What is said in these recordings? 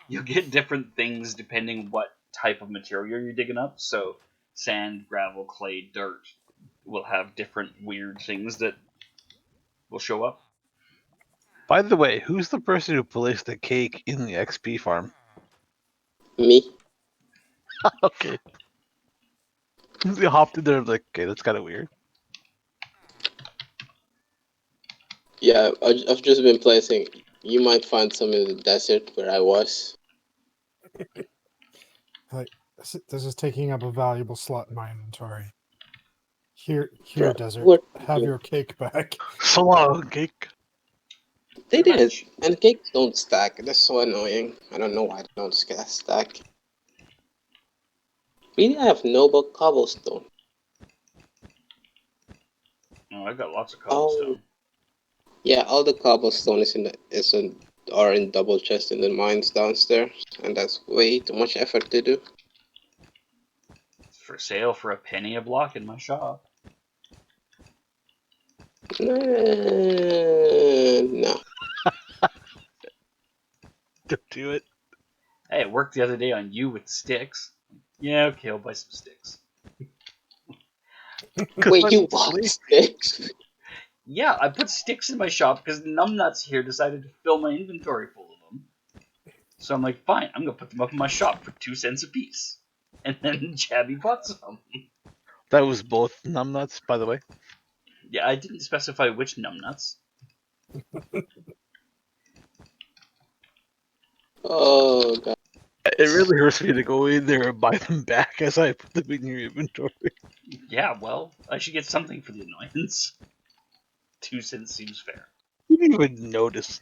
you'll get different things depending what type of material you're digging up. So sand, gravel, clay, dirt will have different weird things that will show up. By the way, who's the person who placed the cake in the XP farm? Me? Okay. They hopped in there like, okay, that's kind of weird. Yeah, I've just been placing. You might find some in the desert where I was. Like, this is taking up a valuable slot in my inventory. Here, Bro, desert. what? Have your cake back. So long, cake. They Pretty didn't. much. And cakes don't stack. That's so annoying. I don't know why they don't stack. We have noble cobblestone. Oh, I got lots of Oh, cobblestone. yeah, all the cobblestone are in double chest in the mines downstairs, and that's way too much effort to do. It's for sale for a penny a block in my shop. No. Don't do it. Hey, it worked the other day on you with sticks. Yeah, okay, I'll buy some sticks. Wait, you bought sticks? Yeah, I put sticks in my shop because Numbnuts here decided to fill my inventory full of them. So I'm like, fine, I'm gonna put them up in my shop for 2 cents a piece. And then Chabby bought some. That was both numbnuts, by the way. Yeah, I didn't specify which Numbnuts. Oh god. It really hurts me to go in there and buy them back as I put them in your inventory. Yeah, well, I should get something for the annoyance. 2 cents seems fair. You didn't even notice.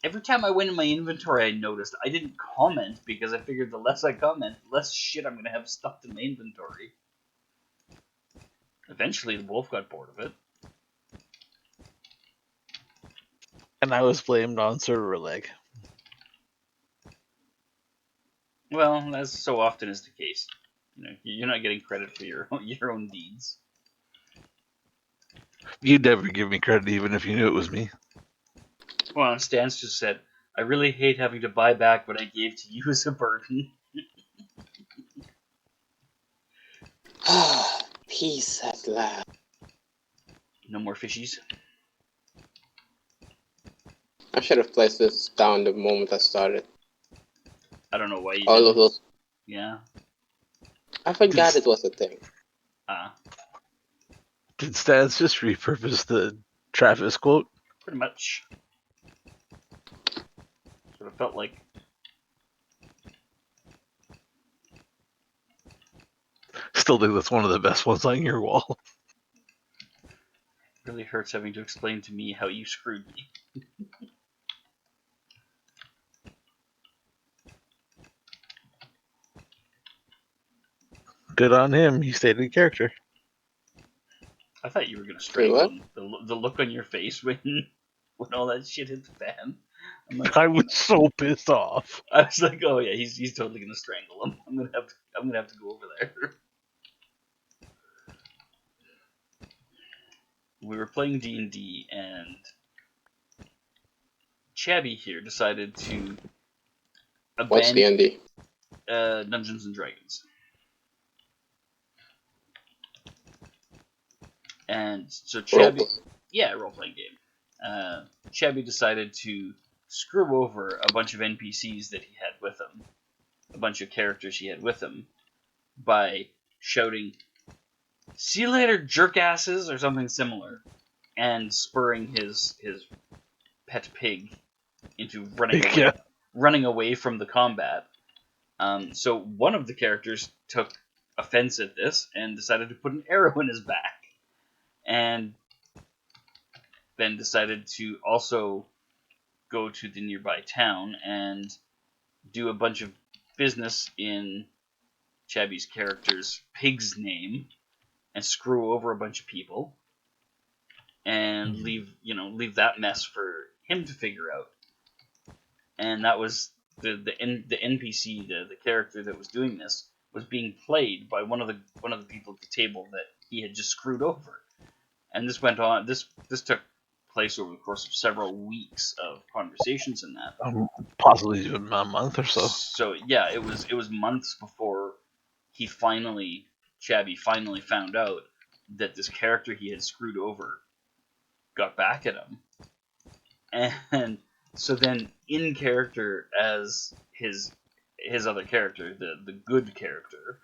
Every time I went in my inventory, I noticed I didn't comment because I figured the less I comment, the less shit I'm gonna have stuffed in my inventory. Eventually, the wolf got bored of it. And I was blamed on server lag. Well, as so often is the case. You know, you're not getting credit for your own deeds. You'd never give me credit even if you knew it was me. Well, Stance just said, I really hate having to buy back what I gave to you as a burden. Peace at last. No more fishies. I should have placed this down the moment I started. I don't know why you All didn't. of those. Yeah. I forgot it was a thing. Did Stans just repurpose the Travis quote? Pretty much. That's what it felt like. Still think that's one of the best ones on your wall. Really hurts having to explain to me how you screwed me. Good on him. He stayed in character. I thought you were gonna Wait, strangle what? him. The look on your face when all that shit hit the fan. I'm like, I was so pissed off. I was like, oh yeah, he's totally gonna strangle him. I'm gonna have to go over there. We were playing D&D and Chabby here decided to What's abandon D&D? Dungeons and Dragons. And so Chabby, role-playing game. Chabby decided to screw over a bunch of NPCs that he had with him, a bunch of characters he had with him, by shouting, "See you later, jerkasses," or something similar, and spurring his pet pig into running away from the combat. So one of the characters took offense at this and decided to put an arrow in his back, and then decided to also go to the nearby town and do a bunch of business in Chabby's character's pig's name and screw over a bunch of people and leave that mess for him to figure out. And that was the NPC, the character that was doing this was being played by one of the people at the table that he had just screwed over. And this went on. This took place over the course of several weeks of conversations and that. Possibly even a month or so. So yeah, it was months before Chabby finally found out that this character he had screwed over got back at him, and so then in character as his other character, the good character,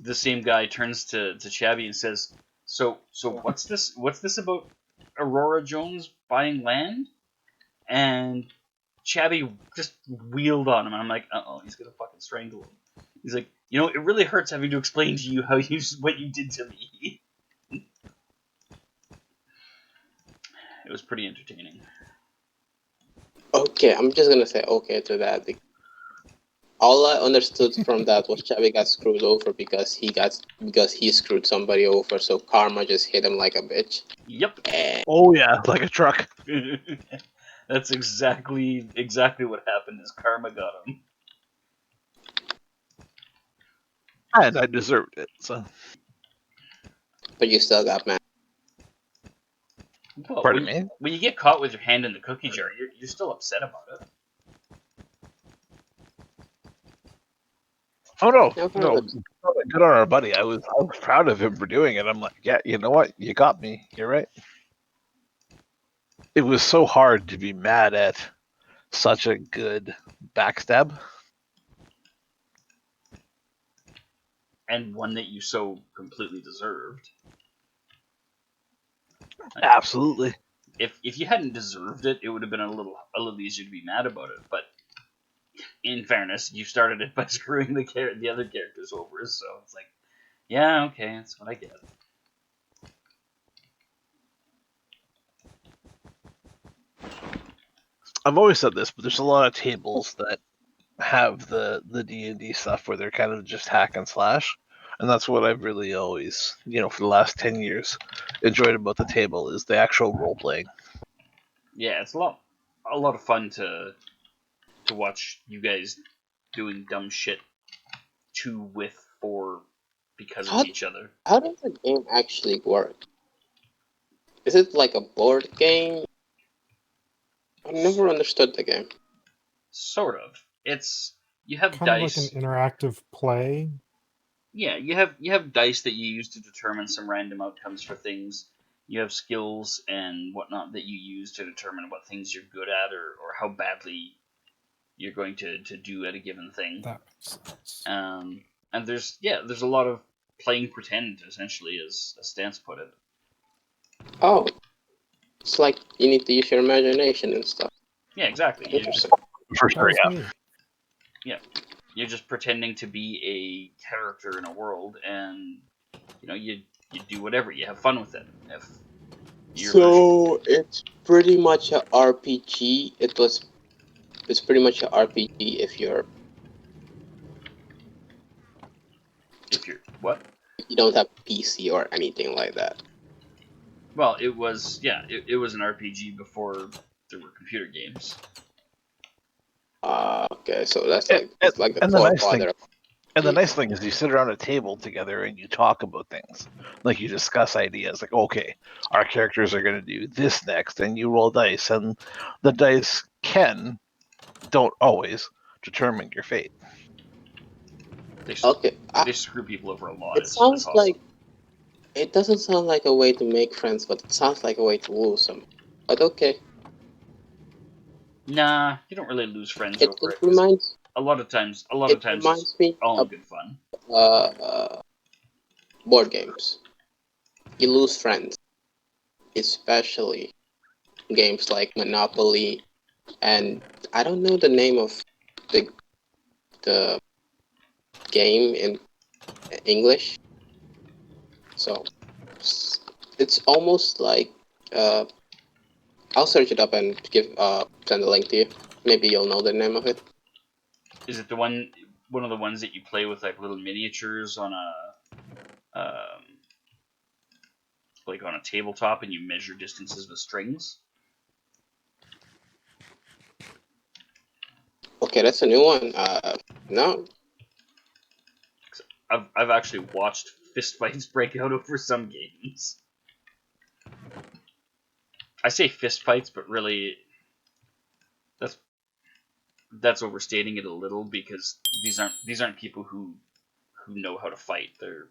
the same guy turns to Chabby and says, "So what's this about Aurora Jones buying land?" And Chabby just wheeled on him, and I'm like, "Uh-oh, he's gonna fucking strangle him." He's like, "It really hurts having to explain to you what you did to me." It was pretty entertaining. Okay, I'm just gonna say okay to that. All I understood from that was Chubby got screwed over because he screwed somebody over, so karma just hit him like a bitch. Yep. Oh yeah, like a truck. That's exactly what happened. Is karma got him. And I deserved it, so. But you still got mad. Well, Pardon me? when you get caught with your hand in the cookie jar, you're still upset about it. Oh no, Okay, no. but- Good on our buddy. I was proud of him for doing it. I'm like, yeah, you know what? You got me. You're right. It was so hard to be mad at such a good backstab. And one that you so completely deserved. Absolutely. If you hadn't deserved it, it would have been a little easier to be mad about it. But in fairness, you started it by screwing the other characters over, so it's like, yeah, okay, that's what I get. I've always said this, but there's a lot of tables that have the D&D stuff where they're kind of just hack and slash. And that's what I've really always, for the last 10 years, enjoyed about the table is the actual role playing. Yeah, it's a lot of fun to watch you guys doing dumb shit for because of each other. How does the game actually work? Is it like a board game? I never understood the game. Sort of. You have Kind of like dice. an interactive play. Yeah, you have dice that you use to determine some random outcomes for things. You have skills and whatnot that you use to determine what things you're good at or how badly you're going to do at a given thing. That makes sense. And there's a lot of playing pretend, essentially, as Stance put it. Oh, it's like you need to use your imagination and stuff. Yeah, exactly. For That sure, was yeah. me. You're just pretending to be a character in a world, and you do whatever. You have fun with it. So it's pretty much a RPG. It's pretty much a RPG if you what? don't have PC or anything like that. Well, it was an RPG before there were computer games. Okay, so that's And- it's like the and the nice thing- forefather. And the nice thing is you sit around a table together and you talk about things. Like you discuss ideas like, okay, our characters are going to do this next, and you roll dice, and the dice don't always determine your fate. Okay, They screw people over a lot. it sounds like it doesn't sound like a way to make friends, but it sounds like a way to lose them. But okay, Nah, you don't really lose friends it over it. reminds A lot of times reminds it's me all in of good fun. board games. You lose friends, especially games like Monopoly, and I don't know the name of the game in English. So it's almost like I'll search it up and send a link to you. Maybe you'll know the name of it. Is it one of the ones that you play with like little miniatures on a tabletop and you measure distances with strings? Okay, that's a new one. No. I've actually watched fistfights break out over some games. I say fist fights, but really, that's overstating it a little because these aren't people who know how to fight. They're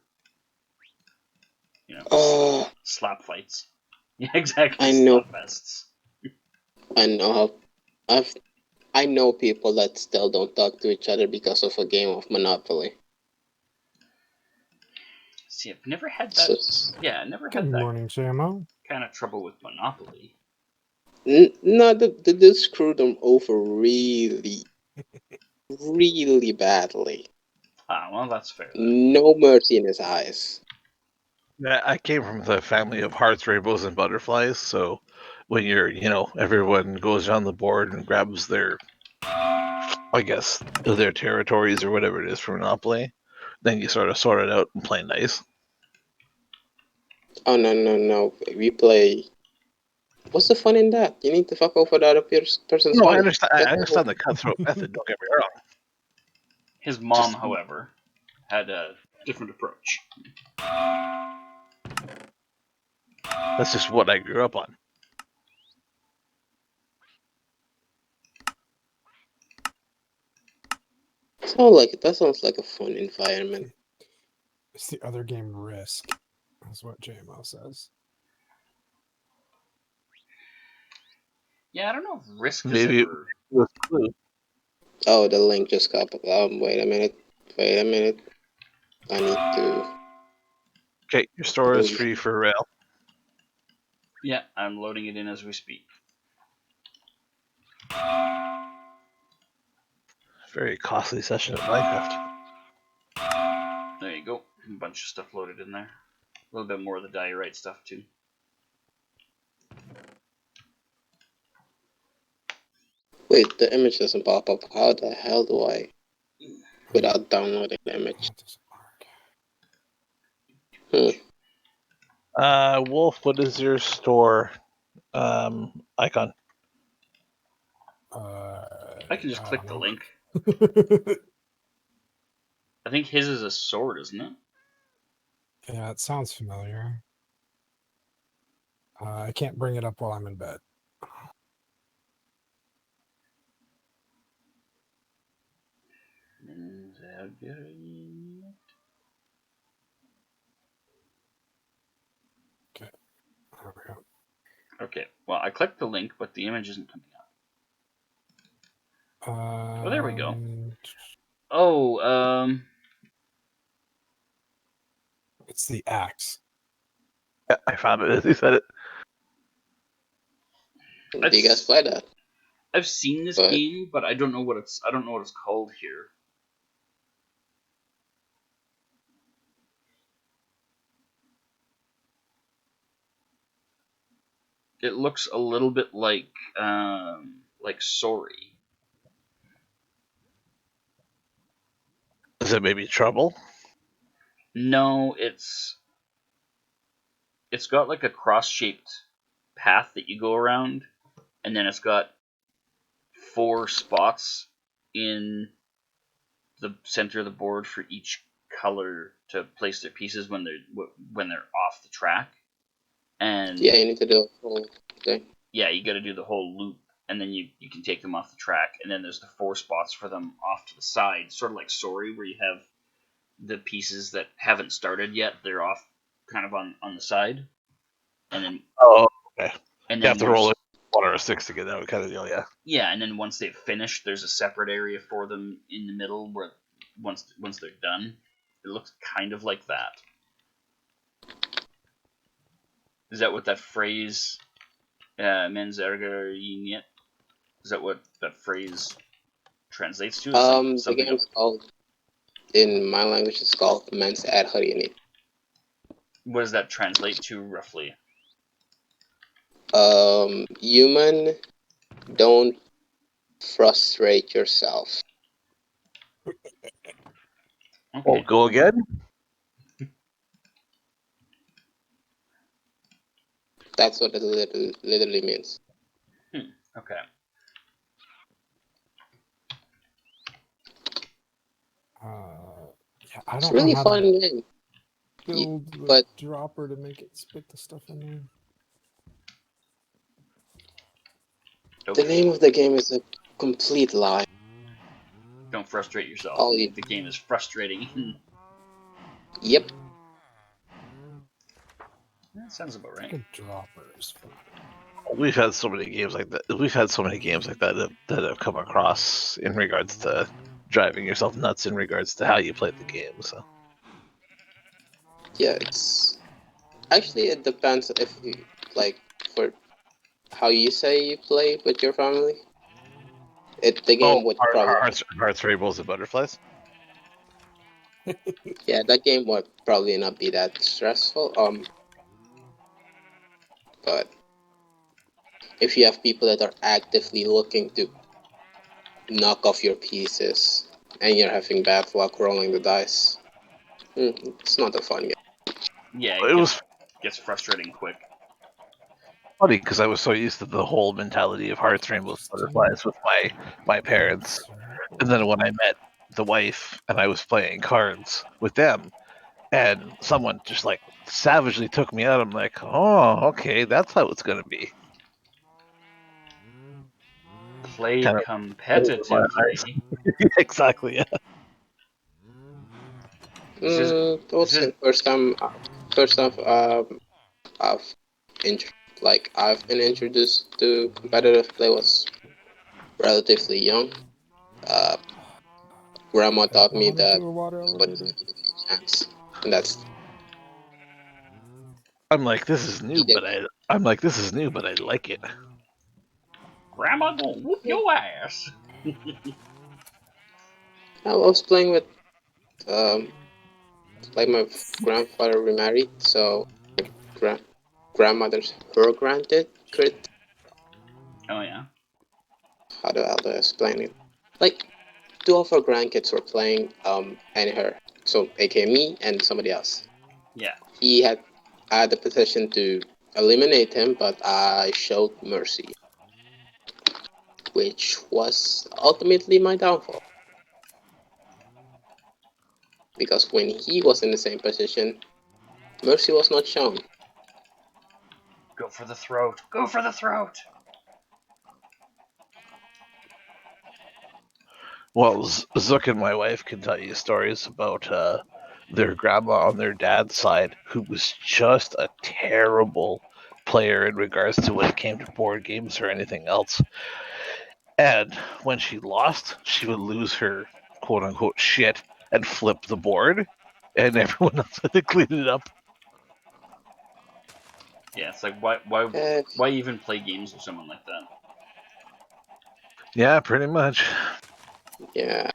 slap fights. Yeah, exactly. I know. Slap fests. I know how I know people that still don't talk to each other because of a game of Monopoly. See, I've never had that. So, Yeah, I never Good had that morning, JMO. kind of trouble with Monopoly. no, the dude screwed them over really, really badly. Ah, well, that's fair then. No mercy in his eyes. I came from the family of hearts, rainbows, and butterflies. So when everyone goes on the board and grabs their, I guess, their territories or whatever it is for Monopoly, then you sort of sort it out and play nice. Oh no! We play. What's the fun in that? You need to fuck over the other person's No, I wife. understand. I understand the cutthroat method. Don't get me wrong. His mom, Just- however, had a different approach. That's just what I grew up on. That sounds like a fun environment. It's the other game Risk. That's what JMO says. Yeah, I don't know if Risk has Maybe ever. with Clue. Oh, the link just got. Wait a minute. I need to. Okay, your store is free for rail. Yeah, I'm loading it in as we speak. Very costly session of Minecraft. There you go. A bunch of stuff loaded in there. A little bit more of the diorite stuff too. Wait, the image doesn't pop up. How the hell do I? Without downloading the image. That doesn't work. Wolf, what is your store icon? I can just I click don't the know. link. I think his is a sword, isn't it? Yeah, it sounds familiar. I can't bring it up while I'm in bed. Okay, there we go. Okay, well, I clicked the link, but the image isn't coming up. Oh, there we go. Oh, It's the axe. Yeah, I found it as you said it. Do you guys play that? I've seen this game, but I don't know what it's called here. It looks a little bit like Sorry. Is it maybe Trouble? No, it's got like a cross-shaped path that you go around, and then it's got 4 spots in the center of the board for each color to place their pieces when they're off the track. And yeah, you need to do a whole thing. Yeah, you got to do the whole loop, and then you can take them off the track, and then there's the 4 spots for them off to the side, sort of like Sorry, where you have the pieces that haven't started yet; they're off, kind of on the side, and then Okay. and You then have to roll it 1 or a 6 to get that kind of deal. Yeah. Yeah, and then once they've finished, there's a separate area for them in the middle where once they're done, it looks kind of like that. Is that what that phrase? Mens erger niet? Is that what that phrase translates to? The game's called, in my language, it's called Mens erger niet. What does that translate to roughly? Human, don't frustrate yourself. Okay. Oh, go again? That's what it literally means. Okay. Yeah, I It's don't a really know how fun to game. build the but dropper to make it spit the stuff in there. Nope. The name of the game is a complete lie. Don't frustrate yourself. All you- The game is frustrating. Yep. That sounds about right. Good droppers. We've had so many games like that. We've had so many games like that that have come across in regards to driving yourself nuts in regards to how you played the game. So Yeah, it's actually it depends if you like for how you say you play with your family. The game would probably Hearts, Rainbows, and Butterflies. that game would probably not be that stressful. But if you have people that are actively looking to knock off your pieces and you're having bad luck rolling the dice, it's not a fun game. Yeah, It was gets frustrating quick. funny because I was so used to the whole mentality of Hearts, Rainbows, Butterflies with my parents, and then when I met the wife and I was playing cards with them, and someone just like savagely took me out, I'm like, oh, okay, that's how it's gonna be. Play Kind of competitively. exactly. Yeah. I would say first time I've I've been introduced to competitive play was relatively young. Uh, Grandma taught me that nobody's gonna give you a chance, and that's I'm like, this is new, but I like it. Grandma gonna whoop your ass. I was playing with like my grandfather remarried, so grandmother's her granted crit. Oh yeah. How do I explain it? Like two of her grandkids were playing and her, so aka me and somebody else. Yeah. I had the position to eliminate him, but I showed mercy, which was ultimately my downfall. Because when he was in the same position, mercy was not shown. Go for the throat. Go for the throat. Well, Zook and my wife can tell you stories about their grandma on their dad's side, who was just a terrible player in regards to when it came to board games or anything else. And when she lost, she would lose her quote unquote shit and flip the board, and everyone else had to clean it up. Yeah, it's like why even play games with someone like that? Yeah, pretty much. Yeah.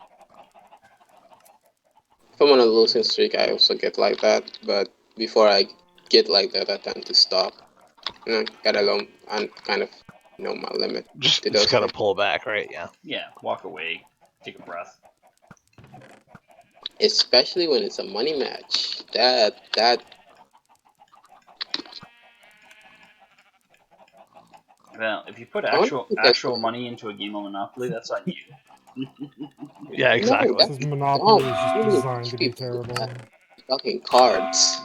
If I'm on a losing streak, I also get like that. But before I get like that, I tend to stop. Get alone and kind of know my limit to Just those kind of things. pull back, right? Yeah. Yeah, walk away, take a breath. Especially when it's a money match. That Well, if you put I want to get actual money into a game of Monopoly, that's on you. Yeah, exactly. no, This that's Monopoly is just dumb. designed to be terrible. Fucking cards.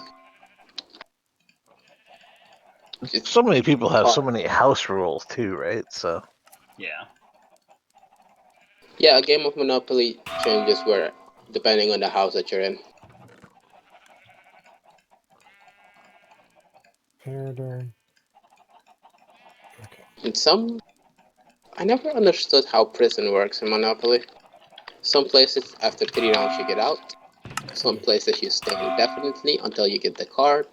Just So many people have so cards. many house rules too, right? So Yeah. Yeah, a game of Monopoly changes where depending on the house that you're in. Paradigm. Okay. In some, I never understood how prison works in Monopoly. Some places, after 3 rounds, you get out. Some places, you stay indefinitely until you get the card.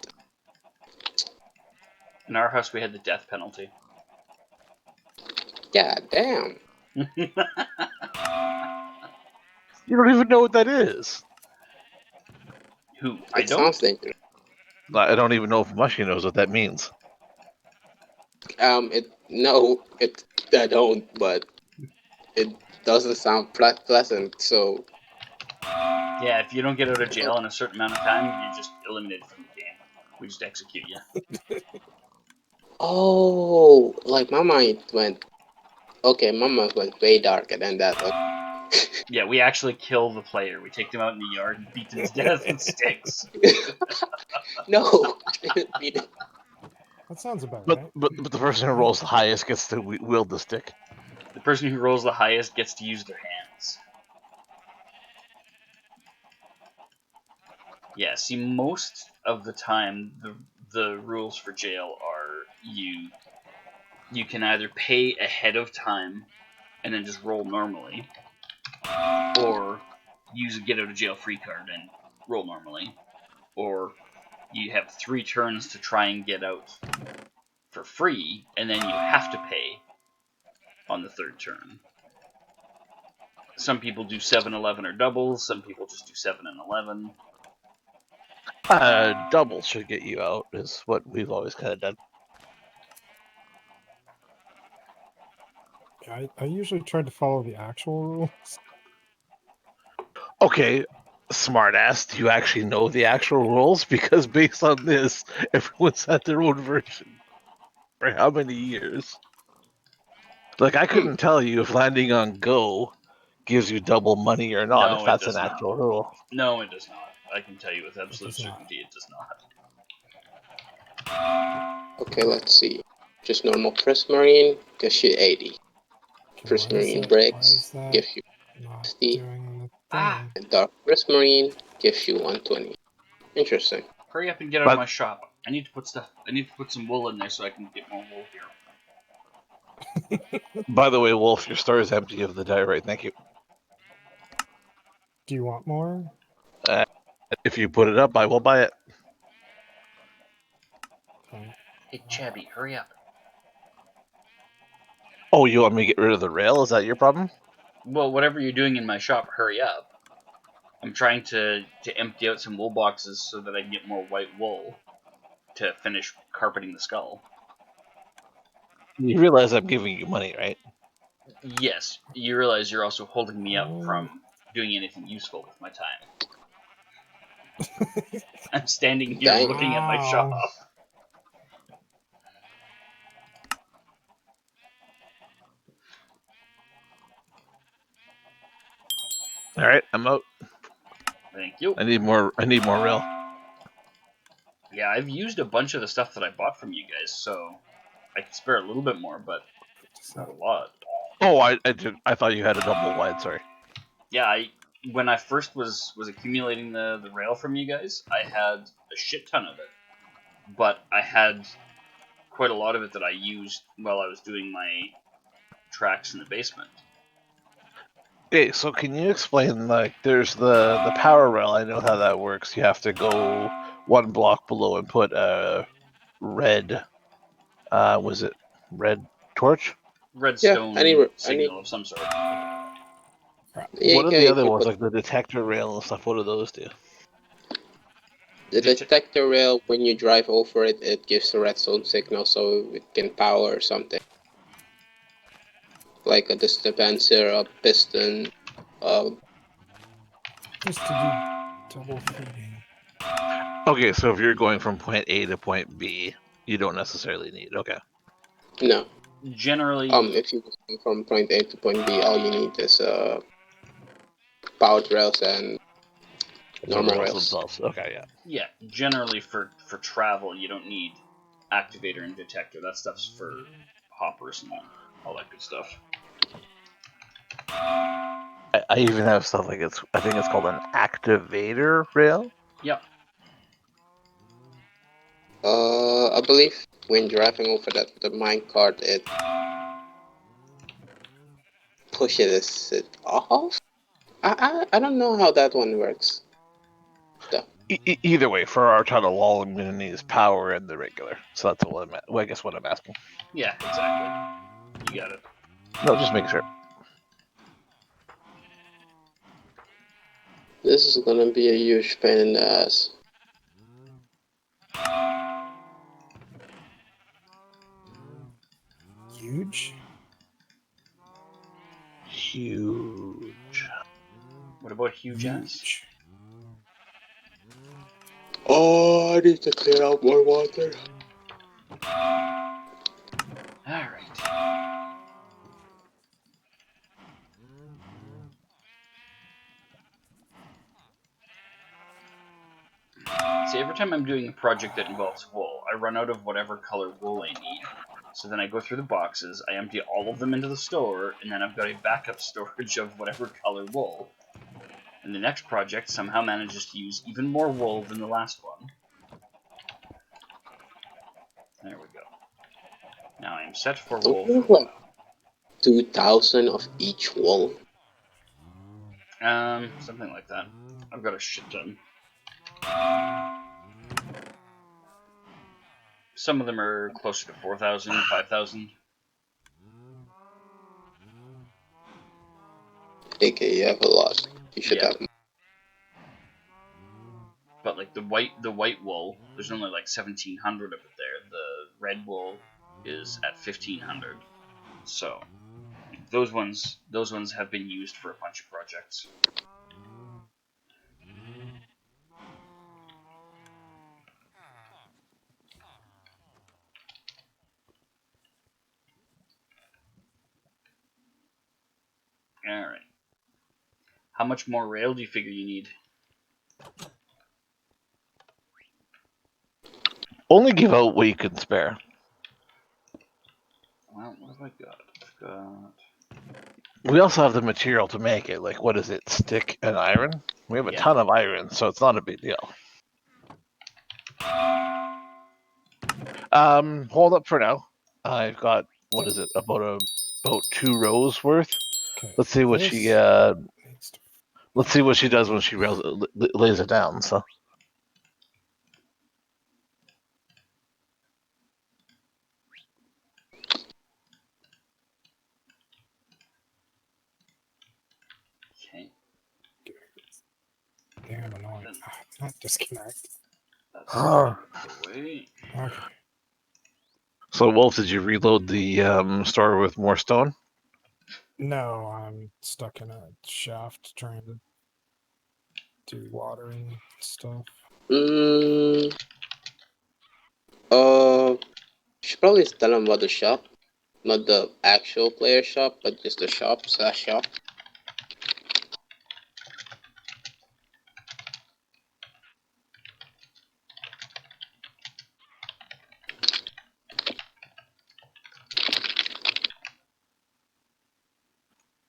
In our house, we had the death penalty. Yeah, damn. you don't even know what that is. Who? I It don't. sounds dangerous. I don't even know if Mushy knows what that means. I don't, but it doesn't sound pleasant. So, Yeah, if you don't get out of jail in a certain amount of time, you're just eliminated from the game. We just execute you. oh, like my mind went. Okay, my mind went way darker than that. Yeah, we actually kill the player. We take them out in the yard and beat them to death with sticks. No, I didn't mean it. That sounds about But right. but the person who rolls the highest gets to wield the stick. person who rolls the highest gets to use their hands. Yeah, see, most of the time, the rules for jail are you can either pay ahead of time and then just roll normally, or use a get out of jail free card and roll normally, or you have 3 turns to try and get out for free, and then you have to pay on the 3rd turn. Some people do 7, 11, or doubles. Some people just do 7 and 11. Doubles should get you out, is what we've always kind of done. I usually try to follow the actual rules. Okay, smartass, do you actually know the actual rules? Because based on this, everyone's had their own version for how many years? Like, I couldn't tell you if landing on go gives you double money or not, if No, it that's an does not. actual rule. No, it does not. I can tell you with It absolute does not. certainty it does not. Okay, let's see. Just normal Prismarine gives you 80. Okay, Prismarine why Bricks is that gives you not 60. doing the Ah! thing? And Dark Prismarine gives you 120. Interesting. Hurry up and get out of But- my shop. I need to put some wool in there so I can get more wool here. By the way, Wolf, your store is empty of the diorite. Thank you. Do you want more? If you put it up, I will buy it. Okay. Hey, Chabby, hurry up. Oh, you want me to get rid of the rail? Is that your problem? Well, whatever you're doing in my shop, hurry up. I'm trying to empty out some wool boxes so that I can get more white wool to finish carpeting the skull. You realize I'm giving you money, right? Yes, you realize you're also holding me up from doing anything useful with my time. I'm standing here Dang. looking at my Wow. shop. All right, I'm out. Thank you. I need more rail. Yeah, I've used a bunch of the stuff that I bought from you guys, so I can spare a little bit more, but not a lot. Oh, I did. I thought you had a double wide. Sorry. Yeah, when I first was accumulating the rail from you guys, I had a shit ton of it, but I had quite a lot of it that I used while I was doing my tracks in the basement. Okay, so can you explain, like, there's the power rail, I know how that works. You have to go 1 block below and put a red, was it red torch? Redstone any- signal of some sort. What are the if other you ones, put like the detector rail and stuff? What do those do? the detector rail, when you drive over it, it gives a redstone signal so it can power something. Like a dispenser, a piston, Just to do double feeding. Okay, so if you're going from point A to point B, you don't necessarily need. Okay. no. Generally, If you go from point A to point B, all you need is powered rails and The normal rails rails. themselves. Okay, yeah. yeah, generally for travel, you don't need activator and detector. That stuff's for hoppers and all that good stuff. I even have stuff like I think it's called an activator rail. Yep. I believe when driving over the minecart, it pushes it off. I don't know how that one works. Though. Either way, for our tunnel wall, I'm gonna need is power and the regular. So that's what I guess what I'm asking. Yeah, exactly. You got it. No, just make sure. This is gonna be a huge pain in the ass. Huge? Huge. What about huge ass? Huge. Oh, I need to clear out more water. Alright. See, every time I'm doing a project that involves wool, I run out of whatever color wool I need. So then I go through the boxes, I empty all of them into the store, and then I've got a backup storage of whatever color wool. And the next project somehow manages to use even more wool than the last one. There we go. Now I am set for Don't wool you for have a like 2,000 of each wool? while. Something like that. I've got a shit ton. Some of them are closer to 4,000, 5,000. Okay, you have a lot. You should Yeah. have. But like the white wool, there's only like 1,700 of it there. The red wool is at 1,500. So those ones have been used for a bunch of projects. All right. How much more rail do you figure you need? Only give out what you can spare. Well, what have I got? I've got. We also have the material to make it. Like, what is it? Stick and iron? We have a Yeah. ton of iron, so it's not a big deal. Hold up for now. I've got, what is it? About 2 rows worth. Okay. Let's see what this she needs to- let's see what she does when she lays it down. So Okay. Damn annoying. Not disconnect. That's Oh. away. Okay. So Wolf, did you reload the store with more stone? No, I'm stuck in a shaft trying to do watering stuff. You should probably tell them about the shop. Not the actual player shop, but just the shop/shop.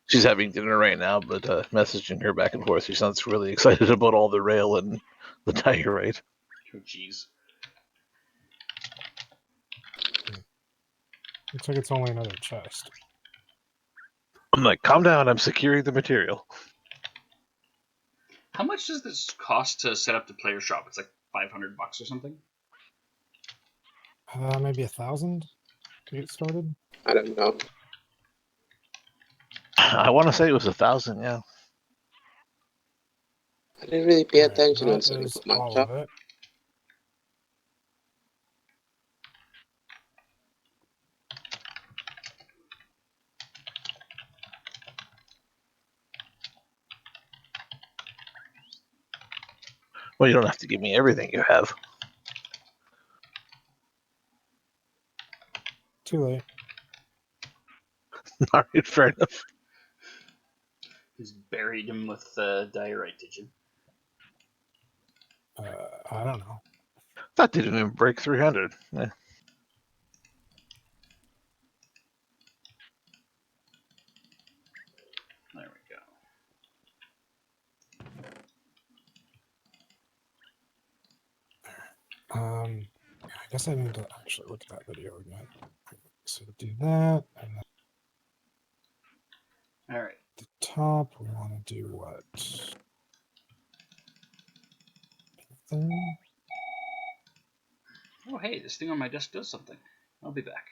She's having dinner right now, but messaging her back and forth. She sounds really excited about all the rail and the diorite. Oh, jeez. Looks like it's only another chest. I'm like, calm down. I'm securing the material. How much does this cost to set up the player shop? It's like $500 or something. Maybe 1,000 to get started. I don't know. I want to say it was 1,000. Yeah. I didn't really pay Alright, attention when that setting is up my all shop. of it. Well, you don't have to give me everything you have. Too late. All right, fair enough. Just buried him with diorite, did you? I don't know. That didn't even break 300. Yeah. There we go. I guess I need to actually look at that video again. So do that, and then All right. at the top we want to do what? Anything? Oh, hey, this thing on my desk does something. I'll be back.